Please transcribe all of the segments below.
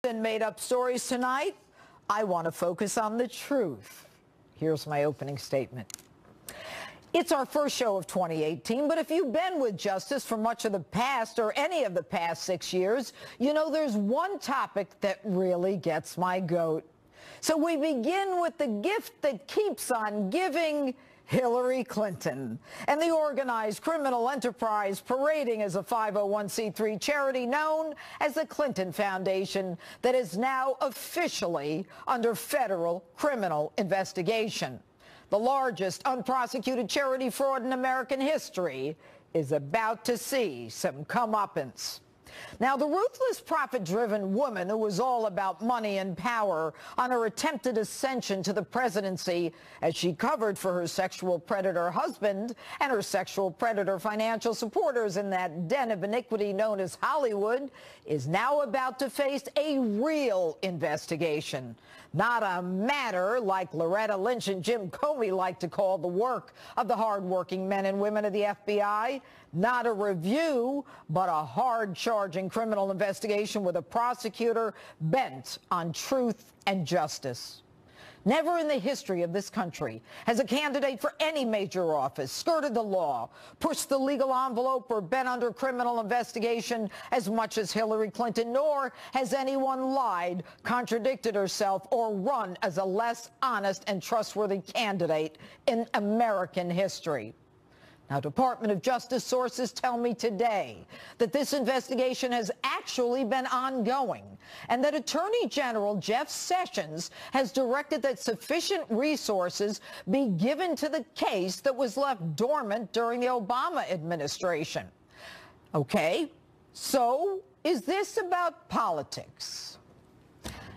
And made-up stories tonight. I want to focus on the truth. Here's my opening statement. It's our first show of 2018, but if you've been with Justice for much of the past or any of the past 6 years, you know there's one topic that really gets my goat. So we begin with the gift that keeps on giving, Hillary Clinton, and the organized criminal enterprise parading as a 501c3 charity known as the Clinton Foundation that is now officially under federal criminal investigation. The largest unprosecuted charity fraud in American history is about to see some comeuppance. Now, the ruthless, profit-driven woman who was all about money and power on her attempted ascension to the presidency as she covered for her sexual predator husband and her sexual predator financial supporters in that den of iniquity known as Hollywood is now about to face a real investigation. Not a matter like Loretta Lynch and Jim Comey like to call the work of the hardworking men and women of the FBI. Not a review, but a hard-charging criminal investigation with a prosecutor bent on truth and justice. Never in the history of this country has a candidate for any major office skirted the law, pushed the legal envelope, or been under criminal investigation as much as Hillary Clinton, nor has anyone lied, contradicted herself, or run as a less honest and trustworthy candidate in American history. Now, Department of Justice sources tell me today that this investigation has actually been ongoing and that Attorney General Jeff Sessions has directed that sufficient resources be given to the case that was left dormant during the Obama administration. Okay, so is this about politics?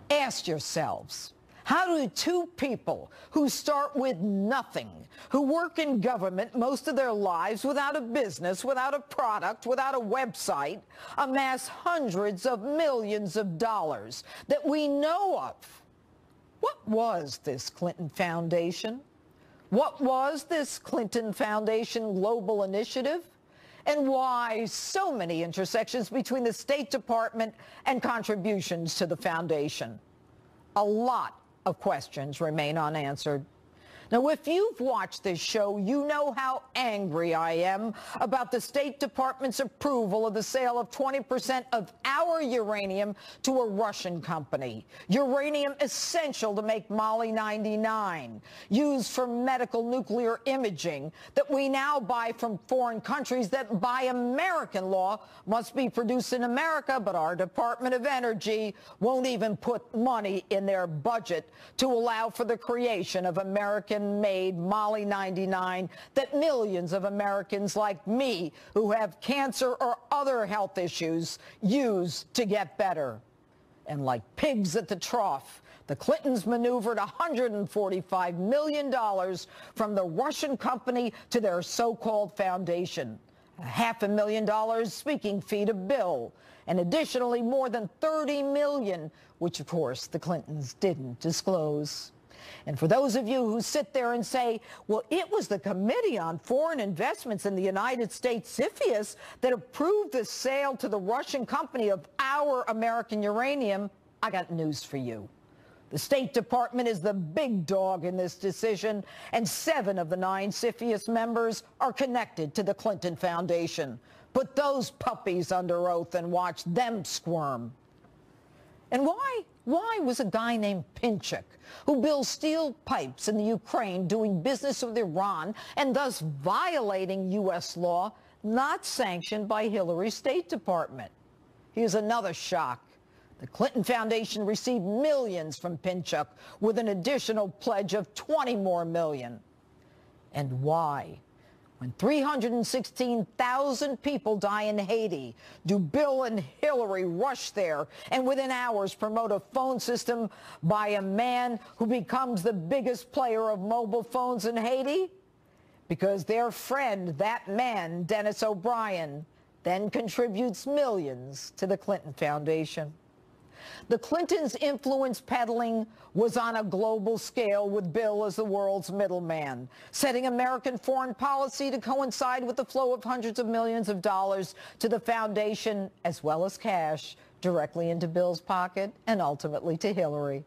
Ask yourselves. How do two people who start with nothing, who work in government most of their lives without a business, without a product, without a website, amass hundreds of millions of dollars that we know of? What was this Clinton Foundation? What was this Clinton Foundation Global Initiative? And why so many intersections between the State Department and contributions to the foundation? A lot of questions remain unanswered. Now, if you've watched this show, you know how angry I am about the State Department's approval of the sale of 20% of our uranium to a Russian company. Uranium essential to make Molly-99, used for medical nuclear imaging, that we now buy from foreign countries that by American law must be produced in America, but our Department of Energy won't even put money in their budget to allow for the creation of American-made Molly-99 that millions of Americans like me who have cancer or other health issues use to get better. And like pigs at the trough, the Clintons maneuvered $145 million from the Russian company to their so-called foundation. $500,000 speaking fee to Bill, and additionally more than $30 million, which of course the Clintons didn't disclose. And for those of you who sit there and say, well, it was the Committee on Foreign Investments in the United States, CFIUS, that approved the sale to the Russian company of our American uranium, I got news for you. The State Department is the big dog in this decision, and 7 of the 9 CFIUS members are connected to the Clinton Foundation. Put those puppies under oath and watch them squirm. And why was a guy named Pinchuk, who builds steel pipes in the Ukraine, doing business with Iran and thus violating U.S. law, not sanctioned by Hillary's State Department? Here's another shock. The Clinton Foundation received millions from Pinchuk with an additional pledge of 20 more million. And why? When 316,000 people die in Haiti, do Bill and Hillary rush there and within hours promote a phone system by a man who becomes the biggest player of mobile phones in Haiti? Because their friend, that man, Dennis O'Brien, then contributes millions to the Clinton Foundation. The Clintons' influence peddling was on a global scale, with Bill as the world's middleman, setting American foreign policy to coincide with the flow of hundreds of millions of dollars to the foundation, as well as cash, directly into Bill's pocket and ultimately to Hillary.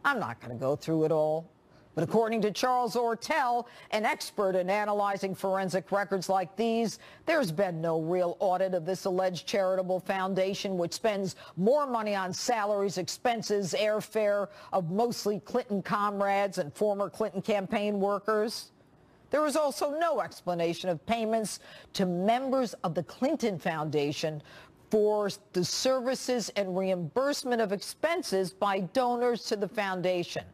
I'm not going to go through it all. But according to Charles Ortel, an expert in analyzing forensic records like these, there's been no real audit of this alleged charitable foundation, which spends more money on salaries, expenses, airfare of mostly Clinton comrades and former Clinton campaign workers. There was also no explanation of payments to members of the Clinton Foundation for the services and reimbursement of expenses by donors to the foundation.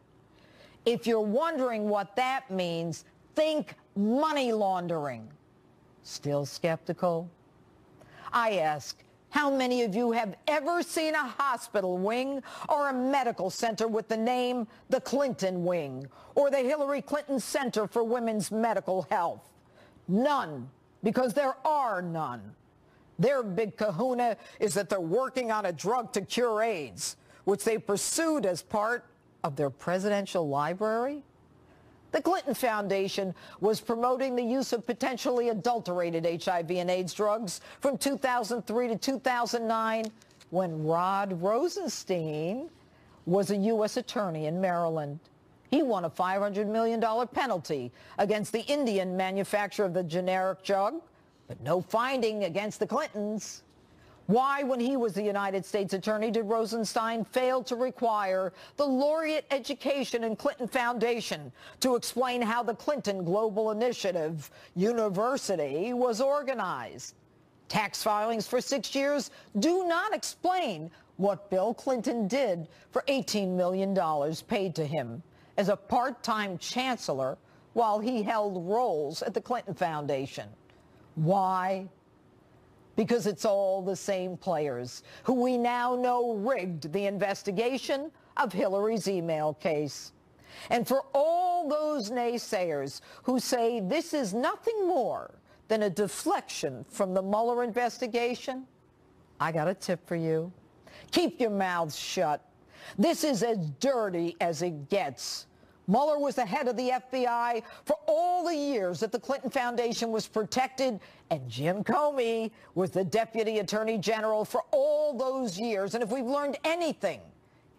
If you're wondering what that means, think money laundering. Still skeptical? I ask, how many of you have ever seen a hospital wing or a medical center with the name the Clinton Wing or the Hillary Clinton Center for Women's Medical Health? None, because there are none. Their big kahuna is that they're working on a drug to cure AIDS, which they pursued as part of their presidential library. The Clinton Foundation was promoting the use of potentially adulterated HIV and AIDS drugs from 2003 to 2009 when Rod Rosenstein was a U.S. attorney in Maryland. He won a $500 million penalty against the Indian manufacturer of the generic drug, but no finding against the Clintons. Why, when he was the United States attorney, did Rosenstein fail to require the laureate education and Clinton Foundation to explain how the Clinton Global Initiative University was organized? Tax filings for 6 years do not explain what Bill Clinton did for $18 million paid to him as a part-time chancellor while he held roles at the Clinton Foundation. Why? Because it's all the same players who we now know rigged the investigation of Hillary's email case. And for all those naysayers who say this is nothing more than a deflection from the Mueller investigation, I got a tip for you. Keep your mouths shut. This is as dirty as it gets. Mueller was the head of the FBI for all the years that the Clinton Foundation was protected, and Jim Comey was the Deputy Attorney General for all those years. And if we've learned anything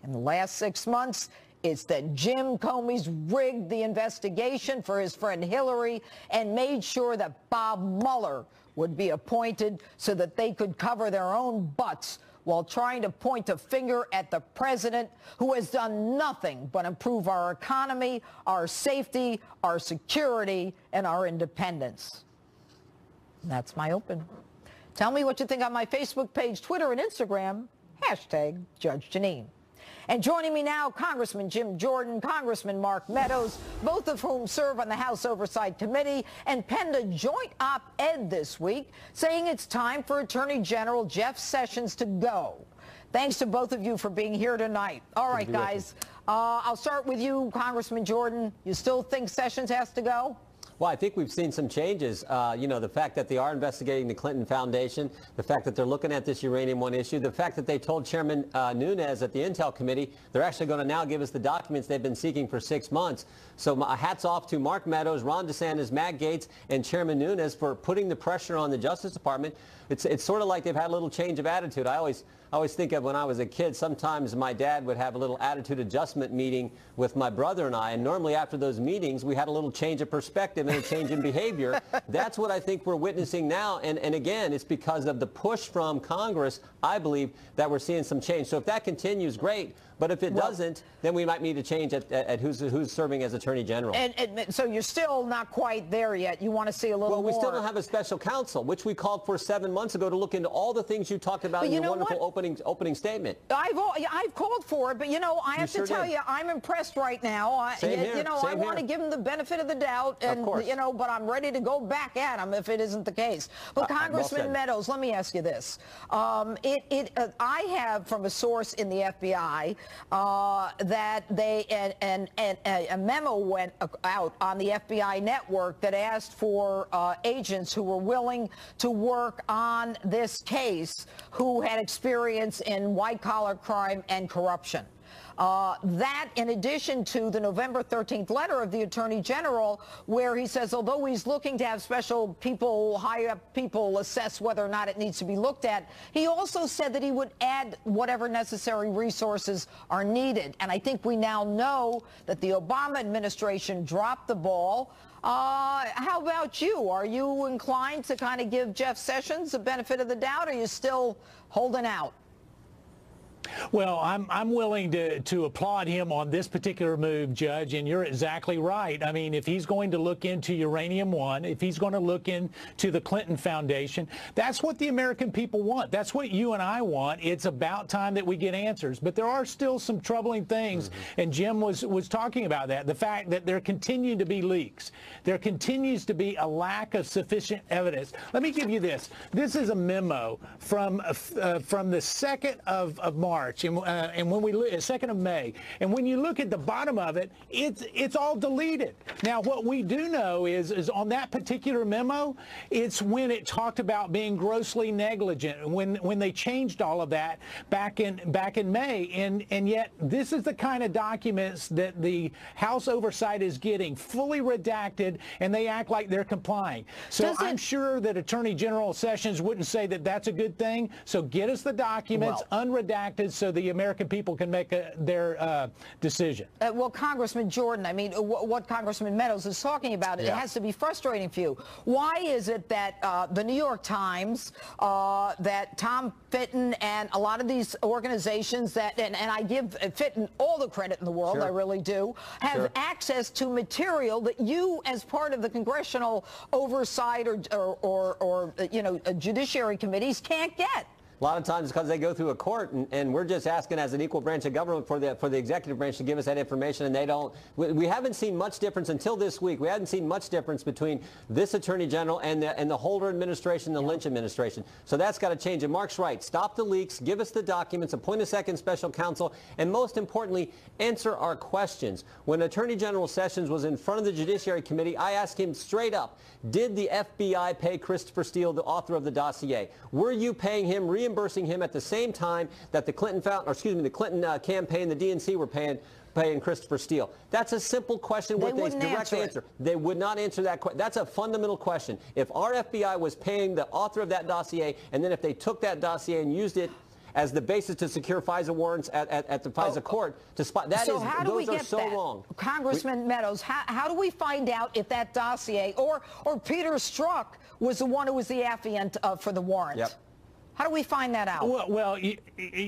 in the last 6 months, it's that Jim Comey's rigged the investigation for his friend Hillary and made sure that Bob Mueller would be appointed so that they could cover their own butts while trying to point a finger at the president, who has done nothing but improve our economy, our safety, our security, and our independence. And that's my open. Tell me what you think on my Facebook page, Twitter, and Instagram, hashtag Judge Jeanine. And joining me now, Congressman Jim Jordan, Congressman Mark Meadows, both of whom serve on the House Oversight Committee and penned a joint op-ed this week saying it's time for Attorney General Jeff Sessions to go. Thanks to both of you for being here tonight. All right, guys, I'll start with you, Congressman Jordan. You still think Sessions has to go? Well, I think we've seen some changes. The fact that they are investigating the Clinton Foundation, the fact that they're looking at this Uranium One issue, the fact that they told Chairman Nunes at the Intel Committee they're actually going to now give us the documents they've been seeking for 6 months. So hats off to Mark Meadows, Ron DeSantis, Matt Gaetz, and Chairman Nunes for putting the pressure on the Justice Department. It's sort of like they've had a little change of attitude. I always think of when I was a kid, sometimes my dad would have a little attitude adjustment meeting with my brother and I, and normally after those meetings we had a little change of perspective and a change in behavior. That's what I think we're witnessing now, and again, it's because of the push from Congress, I believe, that we're seeing some change. So if that continues, great. But if it doesn't, then we might need to change at who's serving as Attorney General. And so you're still not quite there yet. You want to see a little more. Well, we still don't have a special counsel, which we called for 7 months ago to look into all the things you talked about in your wonderful opening statement. I've called for it, but I have to tell you, I'm impressed right now. Same here. I want to give them the benefit of the doubt, and but I'm ready to go back at them if it isn't the case. But Congressman Meadows, let me ask you this: I have from a source in the FBI. That a memo went out on the FBI network that asked for agents who were willing to work on this case who had experience in white-collar crime and corruption. That, in addition to the November 13th letter of the Attorney General, where he says, although he's looking to have special people, high-up people assess whether or not it needs to be looked at, he also said that he would add whatever necessary resources are needed. And I think we now know that the Obama administration dropped the ball. How about you? Are you inclined to kind of give Jeff Sessions the benefit of the doubt, or are you still holding out? Well, I'm willing to applaud him on this particular move, Judge, and you're exactly right. I mean, if he's going to look into Uranium One, if he's going to look into the Clinton Foundation, that's what the American people want. That's what you and I want. It's about time that we get answers. But there are still some troubling things, and Jim was talking about that. The fact that there continue to be leaks. There continues to be a lack of sufficient evidence. Let me give you this. This is a memo from the 2nd of March. And when we look at 2nd of May, and when you look at the bottom of it, it's all deleted. Now, what we do know is on that particular memo, it's when it talked about being grossly negligent, when they changed all of that back in May, and yet this is the kind of documents that the House Oversight is getting, fully redacted, and they act like they're complying. So I'm sure that Attorney General Sessions wouldn't say that that's a good thing. So get us the documents unredacted, so the American people can make their decision. Well, Congressman Jordan, I mean, what Congressman Meadows is talking about, it has to be frustrating for you. Why is it that the New York Times, that Tom Fitton and a lot of these organizations that, and I give Fitton all the credit in the world, I really do, have access to material that you, as part of the congressional oversight or you know, judiciary committees, can't get? A lot of times because they go through a court, and we're just asking as an equal branch of government for the executive branch to give us that information, and they don't. We haven't seen much difference until this week. We hadn't seen much difference between this Attorney General and the Holder administration, the Lynch administration. So that's got to change. And Mark's right. Stop the leaks. Give us the documents. Appoint a second special counsel. And most importantly, answer our questions. When Attorney General Sessions was in front of the Judiciary Committee, I asked him straight up, did the FBI pay Christopher Steele, the author of the dossier? Were you paying him, reimbursing him at the same time that the Clinton campaign, the DNC were paying Christopher Steele? That's a simple question with a direct answer. They would not answer that question. That's a fundamental question. If our FBI was paying the author of that dossier, and then if they took that dossier and used it as the basis to secure FISA warrants at the FISA court, to spot that so how do we get so that? wrong. Congressman Meadows, how do we find out if that dossier or Peter Strzok was the one who was the affiant for the warrant? Yep. How do we find that out? Well, you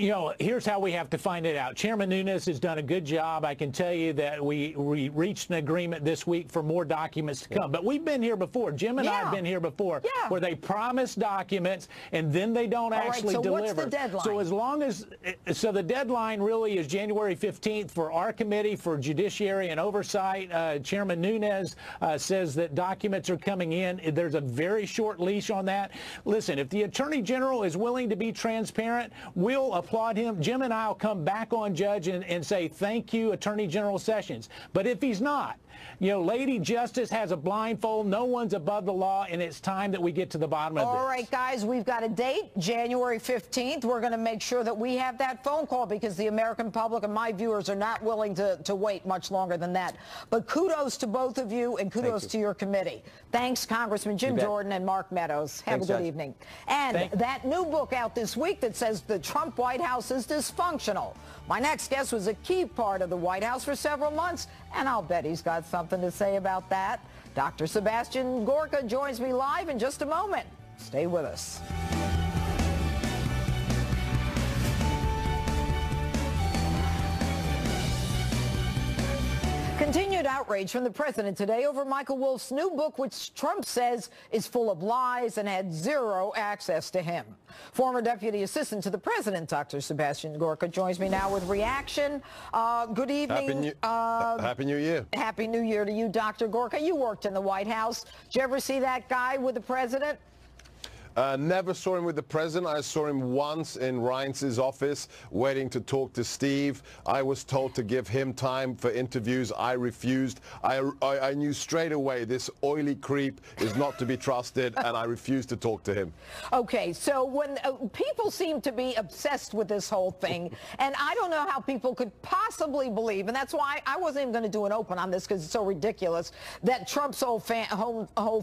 know, here's how we have to find it out. Chairman Nunes has done a good job. I can tell you that we reached an agreement this week for more documents to come. But we've been here before. Jim and I have been here before, where they promise documents and then they don't actually deliver. What's the deadline? So as long as, the deadline really is January 15th for our committee for Judiciary and Oversight. Chairman Nunes says that documents are coming in. There's a very short leash on that. Listen, if the Attorney General is willing to be transparent, we'll applaud him. Jim and I will come back on, Judge, and say thank you, Attorney General Sessions. But if he's not, you know, Lady Justice has a blindfold. No one's above the law, and it's time that we get to the bottom of this. All right, guys, we've got a date, January 15th. We're going to make sure that we have that phone call because the American public and my viewers are not willing to wait much longer than that. But kudos to both of you, and kudos to your committee. Thanks, Congressman Jim Jordan and Mark Meadows. Have a good evening. And that new book out this week that says the Trump White House is dysfunctional. My next guest was a key part of the White House for several months, and I'll bet he's got something to say about that. Dr. Sebastian Gorka joins me live in just a moment. Stay with us. Continued outrage from the president today over Michael Wolff's new book, which Trump says is full of lies and had zero access to him. Former Deputy Assistant to the President, Dr. Sebastian Gorka, joins me now with reaction. Good evening. Happy New Year. Happy New Year to you, Dr. Gorka. You worked in the White House. Did you ever see that guy with the president? Never saw him with the president. I saw him once in Reince's office waiting to talk to Steve. I was told to give him time for interviews. I refused. I knew straight away this oily creep is not to be trusted, and I refused to talk to him. Okay, so when people seem to be obsessed with this whole thing, and I don't know how people could possibly believe, and that's why I wasn't even going to do an open on this because it's so ridiculous, that Trump's whole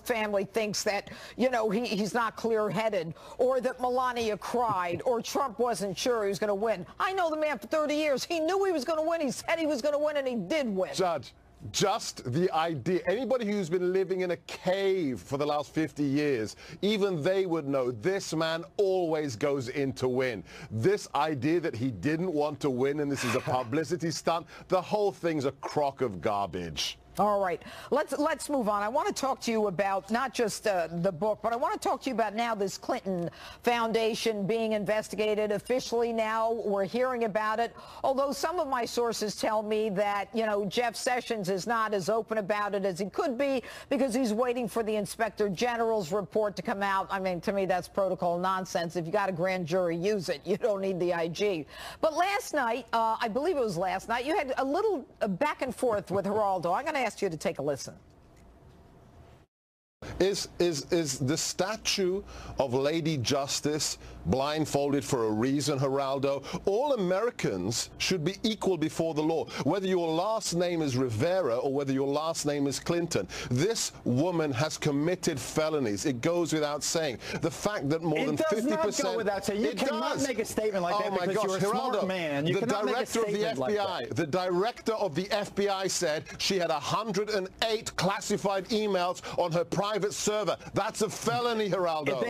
family thinks that, you know, he's not clear-headed, or that Melania cried, or Trump wasn't sure he was going to win. I know the man for 30 years. He knew he was going to win. He said he was going to win, and he did win. Judge, just the idea, anybody who's been living in a cave for the last 50 years, even they would know this man always goes in to win. This idea that he didn't want to win and this is a publicity stunt, the whole thing's a crock of garbage. All right, let's move on. I want to talk to you about not just the book, but I want to talk to you about now this Clinton Foundation being investigated officially. Now we're hearing about it, although some of my sources tell me that, you know, Jeff Sessions is not as open about it as he could be because he's waiting for the Inspector General's report to come out. I mean, to me, that's protocol nonsense. If you got a grand jury, use it. You don't need the IG. But last night, I believe it was last night, you had a little back and forth with Geraldo. I'm going to ask you to take a listen. Is the statue of Lady Justice blindfolded for a reason, Geraldo? All Americans should be equal before the law, whether your last name is Rivera or whether your last name is Clinton. This woman has committed felonies. It goes without saying. The fact that more than 50%... It does not go without saying. You cannot make a statement like that because you're a smart man. You cannot make a statement like that. The director of the FBI said she had 108 classified emails on her private server. That's a felony, Geraldo.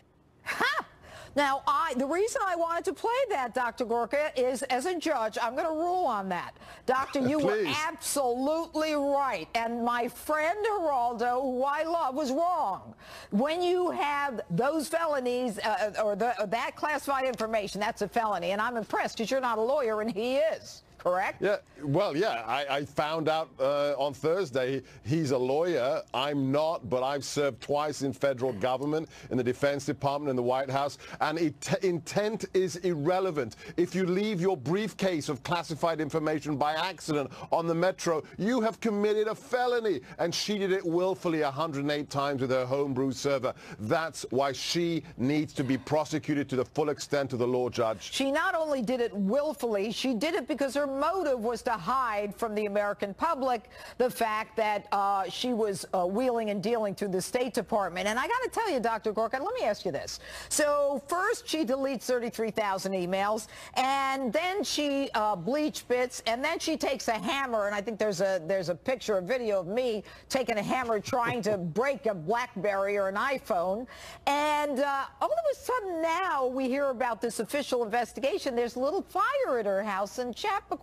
Now, the reason I wanted to play that, Dr. Gorka, is as a judge, I'm going to rule on that. Doctor, you were absolutely right. And my friend Geraldo, who I love, was wrong. When you have those felonies or that classified information, that's a felony. And I'm impressed because you're not a lawyer and he is. Correct? Yeah, well, yeah, I found out on Thursday he's a lawyer. I'm not, but I've served twice in federal government, in the Defense Department, in the White House, and intent is irrelevant. If you leave your briefcase of classified information by accident on the metro, you have committed a felony, and she did it willfully 108 times with her homebrew server. That's why she needs to be prosecuted to the full extent of the law, Judge. She not only did it willfully, she did it because her motive was to hide from the American public the fact that she was wheeling and dealing through the State Department. And I got to tell you, Dr. Gorka, let me ask you this. So first she deletes 33,000 emails, and then she bleach bits, and then she takes a hammer, and I think there's a picture, a video of me taking a hammer trying to break a BlackBerry or an iPhone. And all of a sudden now we hear about this official investigation. There's a little fire at her house in Chappaqua.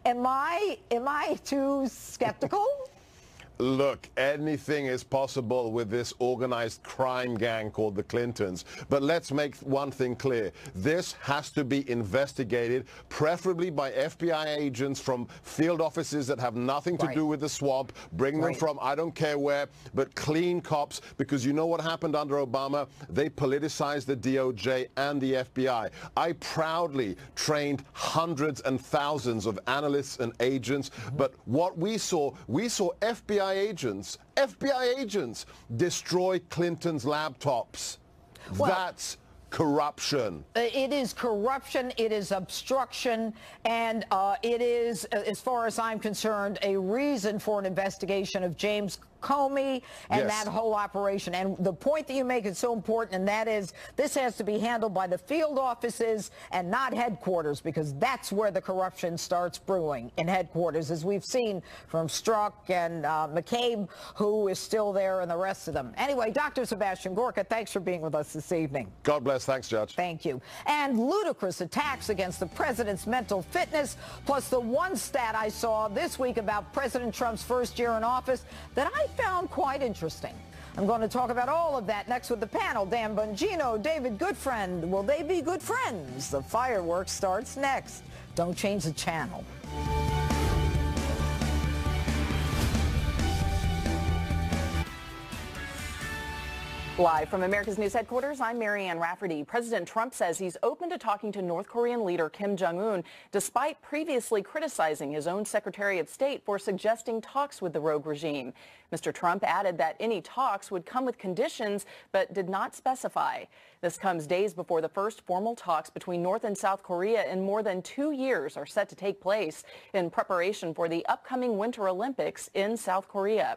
Am I too skeptical? Look, anything is possible with this organized crime gang called the Clintons. But let's make one thing clear. This has to be investigated, preferably by FBI agents from field offices that have nothing to do with the swamp. Bring them from, I don't care where, but clean cops, because you know what happened under Obama? They politicized the DOJ and the FBI. I proudly trained hundreds and thousands of analysts and agents, but what we saw FBI agents destroy Clinton's laptops. Well, that's corruption. It is corruption, it is obstruction, and it is, as far as I'm concerned, a reason for an investigation of James Comey and that whole operation. And the point that you make is so important, and that is this has to be handled by the field offices and not headquarters, because that's where the corruption starts brewing, in headquarters, as we've seen from Strzok and McCabe, who is still there, and the rest of them. Anyway, Dr. Sebastian Gorka, thanks for being with us this evening. God bless. Thanks, Judge. Thank you. And ludicrous attacks against the president's mental fitness, plus the one stat I saw this week about President Trump's first year in office that I found quite interesting. I'm going to talk about all of that next with the panel. Dan Bongino, David Goodfriend. Will they be good friends? The fireworks starts next. Don't change the channel. Live from America's News headquarters, I'm Marianne Rafferty. President Trump says he's open to talking to North Korean leader Kim Jong-un, despite previously criticizing his own Secretary of State for suggesting talks with the rogue regime. Mr. Trump added that any talks would come with conditions, but did not specify. This comes days before the first formal talks between North and South Korea in more than 2 years are set to take place in preparation for the upcoming Winter Olympics in South Korea.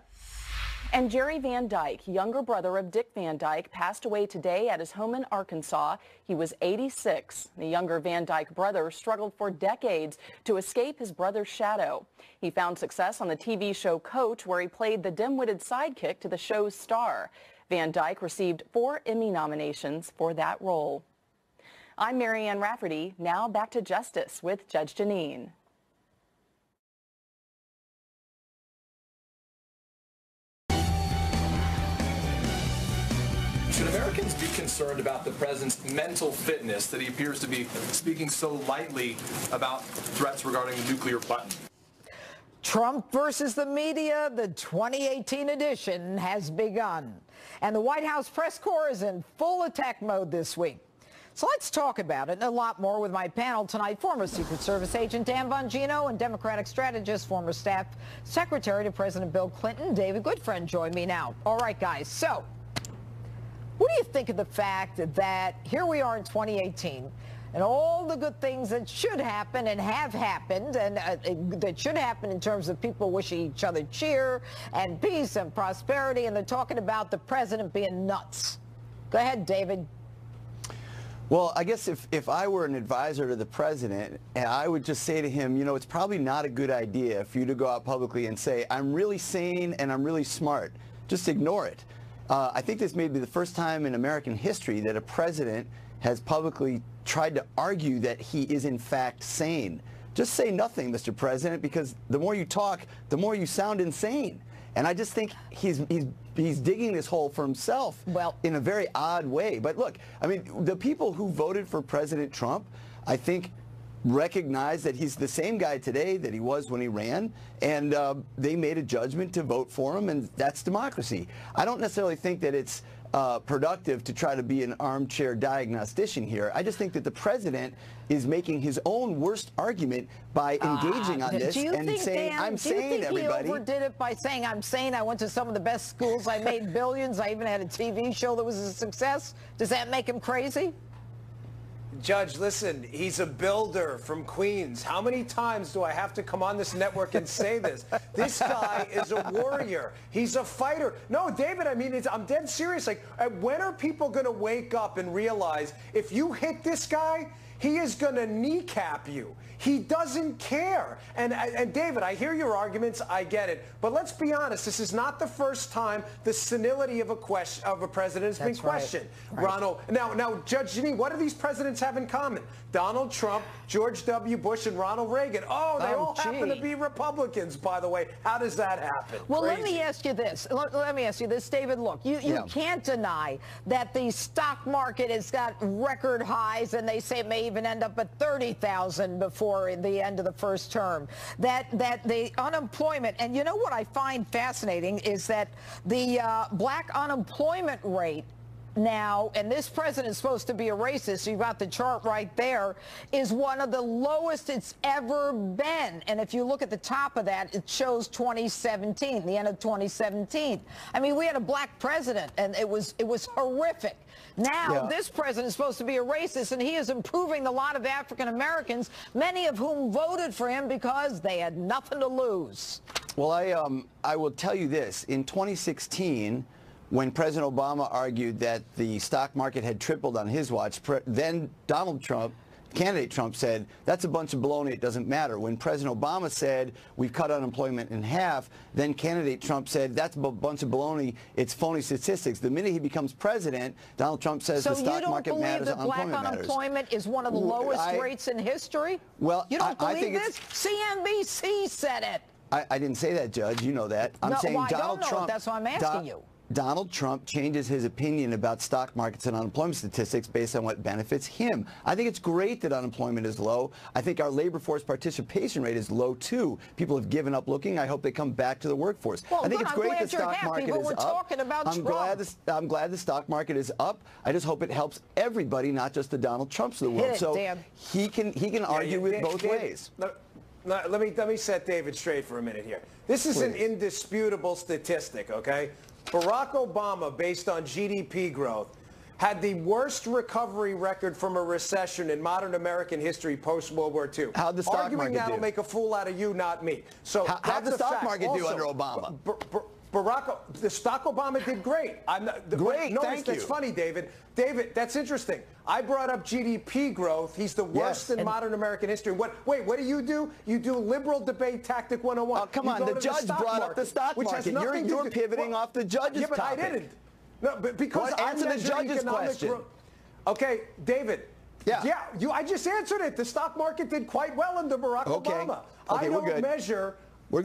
And Jerry Van Dyke, younger brother of Dick Van Dyke, passed away today at his home in Arkansas. He was 86. The younger Van Dyke brother struggled for decades to escape his brother's shadow. He found success on the TV show Coach, where he played the dim-witted sidekick to the show's star. Van Dyke received 4 Emmy nominations for that role. I'm Marianne Rafferty. Now back to Justice with Judge Jeanine. Should Americans be concerned about the president's mental fitness, that he appears to be speaking so lightly about threats regarding the nuclear button? Trump versus the media, the 2018 edition has begun. And the White House press corps is in full attack mode this week. So let's talk about it and a lot more with my panel tonight. Former Secret Service agent Dan Bongino and Democratic strategist, former staff secretary to President Bill Clinton, David Goodfriend, join me now. All right, guys. So what do you think of the fact that here we are in 2018 and all the good things that should happen and have happened and that should happen in terms of people wishing each other cheer and peace and prosperity, and they're talking about the president being nuts? Go ahead, David. Well, I guess if I were an advisor to the president, I would just say to him, you know, it's probably not a good idea for you to go out publicly and say, I'm really sane and I'm really smart. Just ignore it. I think this may be the first time in American history that a president has publicly tried to argue that he is in fact sane. Just say nothing, Mr. President, because the more you talk, the more you sound insane. And I just think he's digging this hole for himself in a very odd way. But look, I mean, the people who voted for President Trump, I think, recognize that he's the same guy today that he was when he ran, and they made a judgment to vote for him, and that's democracy. I don't necessarily think that it's productive to try to be an armchair diagnostician here. I just think that the president is making his own worst argument by engaging on this and saying, I'm sane, everybody. Do you think he overdid it by saying, I'm sane, I went to some of the best schools, I made billions, I even had a TV show that was a success? Does that make him crazy? Judge, listen, he's a builder from Queens. How many times do I have to come on this network and say this? This guy is a warrior. He's a fighter. No, David, I mean, I'm dead serious. Like, when are people going to wake up and realize if you hit this guy, he is going to kneecap you? He doesn't care. And David, I hear your arguments. I get it. But let's be honest. This is not the first time the senility of a president has been questioned. Right. Ronald. Now, Judge Jeanine, what do these presidents have in common? Donald Trump, George W. Bush, and Ronald Reagan. Oh, they all happen to be Republicans, by the way. How does that happen? Well, Crazy. let me ask you this. Let me ask you this, David. Look, you can't deny that the stock market has got record highs, and they say it may even end up at 30,000 before the end of the first term. That the unemployment, and you know what I find fascinating is that the black unemployment rate now, and this president is supposed to be a racist, so you've got the chart right there, is one of the lowest it's ever been. And if you look at the top of that, it shows 2017, the end of 2017. I mean, we had a black president, and it was horrific. Now, this president is supposed to be a racist, and he is improving the lot of African Americans, many of whom voted for him because they had nothing to lose. Well, I will tell you this. In 2016, when President Obama argued that the stock market had tripled on his watch, then Donald Trump, candidate Trump, said, that's a bunch of baloney, it doesn't matter. When President Obama said, we've cut unemployment in half, then candidate Trump said, that's a bunch of baloney, it's phony statistics. The minute he becomes president, Donald Trump says the stock market matters, unemployment matters. So you don't believe that black unemployment is one of the lowest rates in history? Well, you don't believe this? CNBC said it. I didn't say that, Judge. You know that. I'm saying Donald Trump. That's why I'm asking you. Donald Trump changes his opinion about stock markets and unemployment statistics based on what benefits him. I think it's great that unemployment is low. I think our labor force participation rate is low, too. People have given up looking. I hope they come back to the workforce. Well, I think it's great the stock market is up. Talking about I'm glad the stock market is up. I just hope it helps everybody, not just the Donald Trumps of the world. So he can argue with both ways. Let me set David straight for a minute here. This is an indisputable statistic, okay? Barack Obama, based on GDP growth, had the worst recovery record from a recession in modern American history post-World War II. How'd the stock Arguing market that'll do? make a fool out of you, not me. So how'd the stock market do under Obama? The stock Obama did great. Great, thank you. That's funny, David. David, that's interesting. I brought up GDP growth. He's the worst in modern American history. Wait, what do? You do liberal debate tactic 101. Oh, come on, the judge brought up the stock market. You're pivoting off the judge's topic. I didn't. No, but because answer the judge's question. Okay, David. Yeah. I just answered it. The stock market did quite well under Barack Obama. Okay,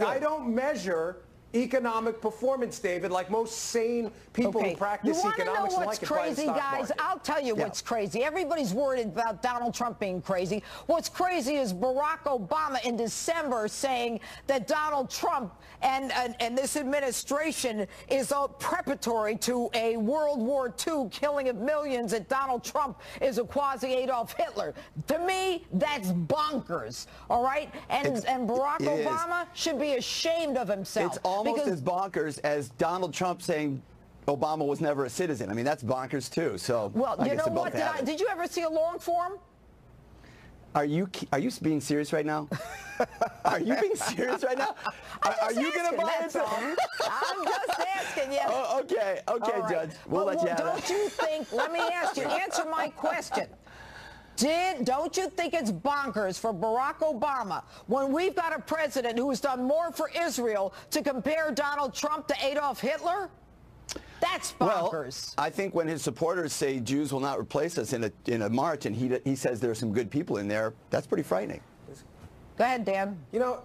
I don't measure economic performance, David, like most sane people who practice economics. You want to know what's crazy, guys? I'll tell you what's crazy. Everybody's worried about Donald Trump being crazy. What's crazy is Barack Obama in December saying that Donald Trump and this administration is preparatory to a World War II killing of millions, that Donald Trump is a quasi-Adolf Hitler. To me, that's bonkers, all right? And Barack Obama should be ashamed of himself. It's almost as bonkers as Donald Trump saying Obama was never a citizen. I mean, that's bonkers, too. So, well, you know what? Did you ever see a long form? Are you being serious right now? Are you being serious right now? Are you going to buy into I'm just asking you. Oh, okay, right. Judge. We'll let you have Don't you think, let me ask you, answer my question. Don't you think it's bonkers for Barack Obama, when we've got a president who has done more for Israel, to compare Donald Trump to Adolf Hitler? That's bonkers. Well, I think when his supporters say Jews will not replace us in a march, and he says there are some good people in there, that's pretty frightening. Go ahead, Dan. You know,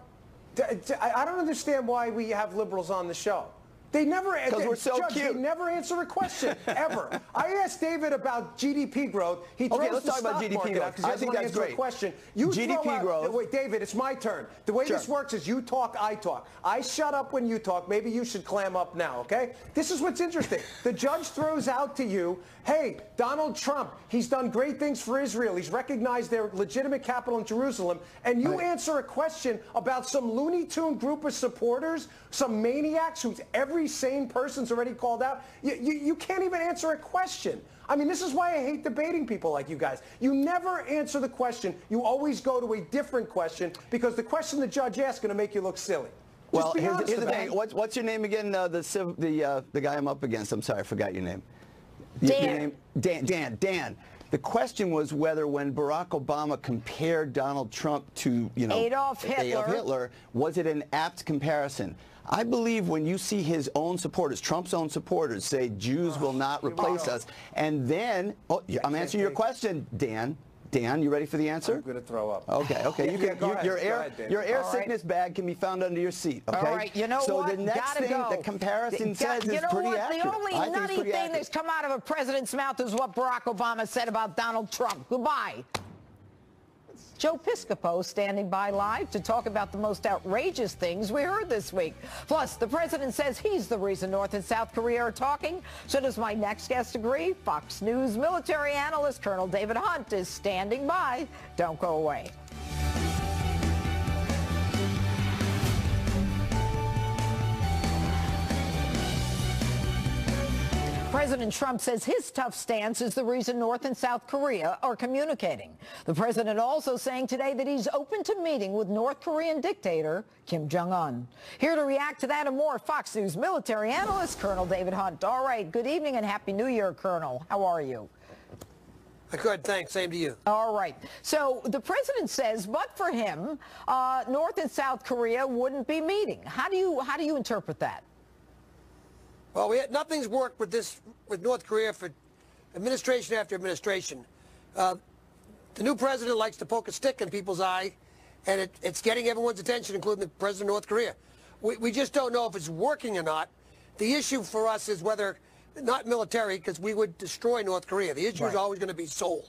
I don't understand why we have liberals on the show. They never, because we're so cute. They never answer a question, ever. I asked David about GDP growth. He throws let's talk about GDP growth. I think that's great. Question. You GDP growth. Wait, David, it's my turn. The way this works is you talk, I talk. I shut up when you talk. Maybe you should clam up now, okay? This is what's interesting. The judge throws out to you, hey, Donald Trump, he's done great things for Israel. He's recognized their legitimate capital in Jerusalem. And you answer a question about some Looney Tune group of supporters, some maniacs who's every sane person's already called out. You can't even answer a question. I mean, this is why I hate debating people like you guys. You never answer the question. You always go to a different question, because the question the judge asks is going to make you look silly. Well, here's the thing. What's your name again? The guy I'm up against. I'm sorry, I forgot your name. Dan. Dan. The question was whether, when Barack Obama compared Donald Trump to, Adolf Hitler, was it an apt comparison? I believe when you see his own supporters, Trump's own supporters, say Jews will not replace us, and then, I'm answering your question, Dan. Dan, you ready for the answer? I'm going to throw up. Okay. Your air sickness bag can be found under your seat. Okay. All right. You know what? So the next thing the comparison says is pretty accurate. The only nutty thing that's come out of a president's mouth is what Barack Obama said about Donald Trump. Goodbye. Joe Piscopo standing by live to talk about the most outrageous things we heard this week. Plus, the president says he's the reason North and South Korea are talking. So does my next guest agree? Fox News military analyst Colonel David Hunt is standing by. Don't go away. President Trump says his tough stance is the reason North and South Korea are communicating. The president also saying today that he's open to meeting with North Korean dictator Kim Jong-un. Here to react to that and more, Fox News military analyst Colonel David Hunt. All right, good evening and Happy New Year, Colonel. How are you? Good, thanks. Same to you. All right. So the president says, but for him, North and South Korea wouldn't be meeting. How do you interpret that? Well, nothing's worked with North Korea for administration after administration. The new president likes to poke a stick in people's eye, and it's getting everyone's attention, including the president of North Korea. We just don't know if it's working or not. the issue for us is whether, not military, because we would destroy North Korea. The issue is always going to be Seoul.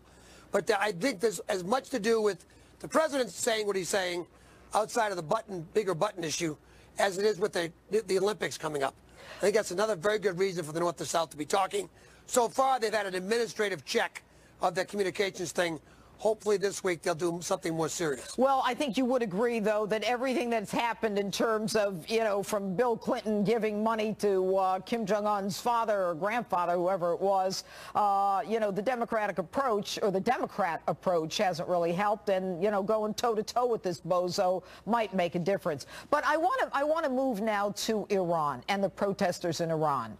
But I think there's as much to do with the president saying what he's saying outside of the bigger button issue as it is with the Olympics coming up. I think that's another very good reason for the North to South to be talking. So far, they've had an administrative check of their communications thing. Hopefully this week they'll do something more serious. Well, I think you would agree, though, that everything that's happened in terms of, from Bill Clinton giving money to Kim Jong-un's father or grandfather, whoever it was, the Democratic approach or the Democrat approach hasn't really helped. And, going toe-to-toe with this bozo might make a difference. But I want to move now to Iran and the protesters in Iran.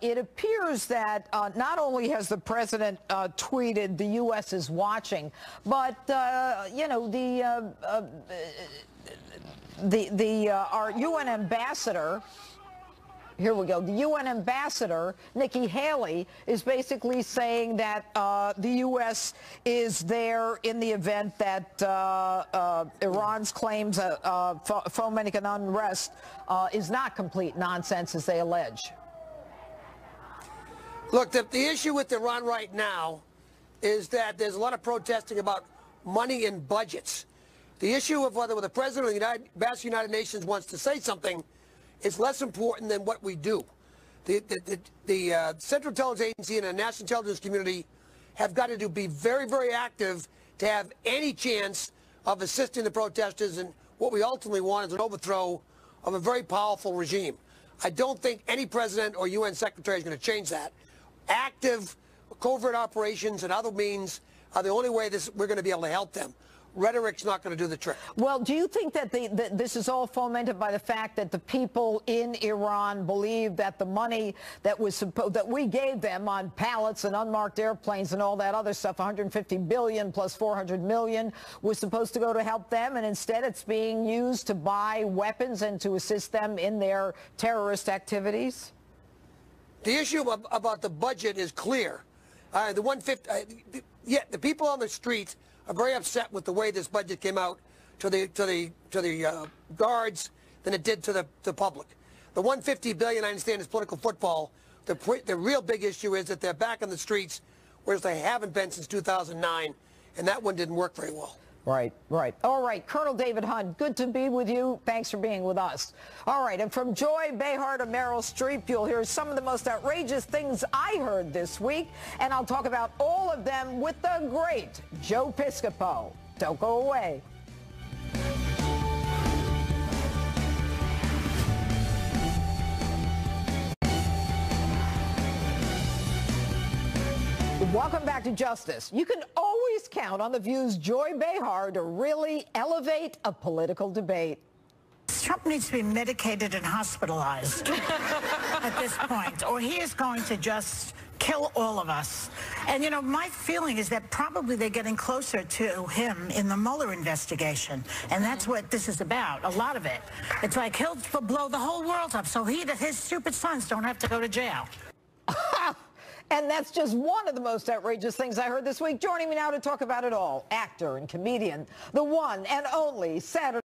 It appears that not only has the president tweeted the U.S. is watching, but our UN ambassador, here we go, the UN ambassador, Nikki Haley, is basically saying that the U.S. is there in the event that Iran's claims fomenting an unrest is not complete nonsense, as they allege. Look, the issue with Iran right now is that there's a lot of protesting about money and budgets. The issue of whether the president of the ambassador of the United Nations wants to say something is less important than what we do. The Central Intelligence Agency and the national intelligence community have got to be very, very active to have any chance of assisting the protesters, and what we ultimately want is an overthrow of a very powerful regime. I don't think any president or UN secretary is going to change that. Active covert operations and other means are the only way we're going to be able to help them. Rhetoric's not going to do the trick. Well, do you think that this is all fomented by the fact that the people in Iran believe that the money that we gave them on pallets and unmarked airplanes and all that other stuff, 150 billion plus 400 million, was supposed to go to help them, and instead it's being used to buy weapons and to assist them in their terrorist activities? The issue about the budget is clear. The 150, the people on the street are very upset with the way this budget came out to the guards than it did to the public. The 150 billion, I understand, is political football. The real big issue is that they're back on the streets, whereas they haven't been since 2009, and that one didn't work very well. Right, right. All right, Colonel David Hunt, good to be with you. Thanks for being with us. All right, and from Joy Behar to Meryl Streep, you'll hear some of the most outrageous things I heard this week, and I'll talk about all of them with the great Joe Piscopo. Don't go away. Welcome back to Justice. You can always count on The View's Joy Behar to really elevate a political debate. Trump needs to be medicated and hospitalized at this point, or he is going to just kill all of us. And, my feeling is that probably they're getting closer to him in the Mueller investigation. And that's what this is about, a lot of it. It's like he'll blow the whole world up so his stupid sons don't have to go to jail. And that's just one of the most outrageous things I heard this week. Joining me now to talk about it all, actor and comedian, the one and only Saturday